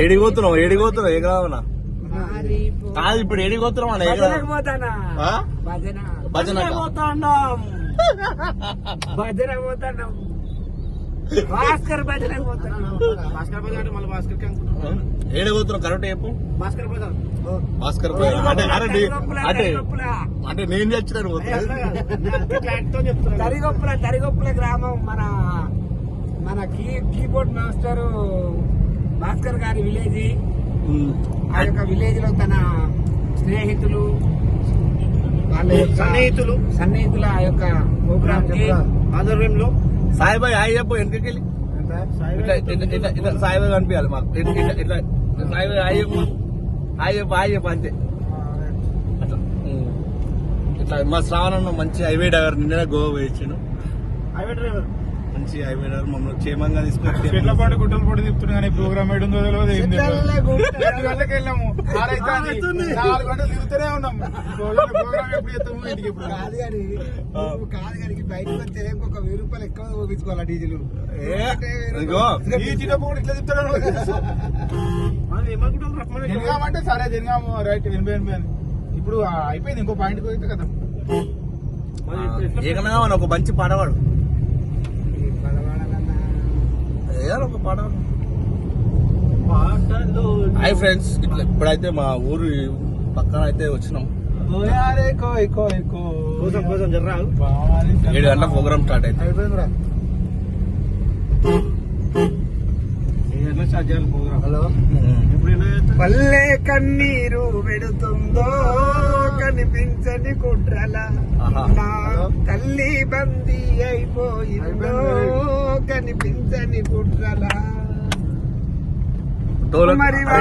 ఎడిగోతున్నావు ఏ గ్రామన్నా కాదు ఇప్పుడు ఎడిగోతున్నావు అన్న భజన భాస్కర్ భజన పోతాను. ఏడిగోతున్నావు కరెక్ట్ చెప్పు. భాస్కర్ అంటే నేను తెచ్చినాను తరిగొప్పుల గ్రామం. మన కీబోర్డ్ మాస్టర్ భాస్కర్ గారి విలేజ్. ఆ యొక్క విలేజ్ లో తన స్నేహితులు వాళ్ళ సన్నిహితుల ఆ యొక్క ప్రోగ్రామ్ ఆధ్వర్యంలో సాయిబాయి హాయ్ చెప్పు వెనకెళ్ళి ఇట్లా సాయిబాయి కనిపించాలి మాకు. ఇట్లా సాయిబాయి హాయ్ చెప్పు అంతే. అట్లా ఇట్లా మా శ్రావణ మంచి హైవే డ్రైవర్ నిన్న గోవా వేయించాను. మంచి హైవే డ్రైవర్ మమ్మల్ని క్షేమంగా తీసుకొచ్చి చెట్లపాటు గుట్టలపాటు తిప్పుతున్నా కానీ ప్రోగ్రామ్ ఏడుందో తెలియదు. 7 గంటలకు వెళ్ళాము, 6 అవుతుంది, 4 గంటలు తిరుగుతూనే ఉన్నాం. ప్రోగ్రామ్ ఎప్పుడు చేస్తాము ఇంటికి ఎప్పుడు కాదు కానీ బయటకు వస్తే ఒక 1000 రూపాయలు ఎక్కువ పోపించుకోవాలి డీజిల్. ఈ చిన్నప్పుడు ఇట్లా తిప్పుతున్నాను. జనగామంటే సరే జనగాము రైట్ 80 అని. ఇప్పుడు అయిపోయింది, ఇంకో పాయింట్కి పోతే కదా. ఏకన్నా ఒక మంచి పాడవాడు ఒక పాడవాడు. హాయ్ ఫ్రెండ్స్, ఇట్లా ఇప్పుడైతే మా ఊరు పక్కన అయితే వచ్చినాం. 7 గంటల ప్రోగ్రామ్ స్టార్ట్ అయితే పల్లె కన్నీరు పెడుతుందో కనిపించని కుట్రల, తల్లి బందీ అయిపోయిందో కనిపించని కుట్రల.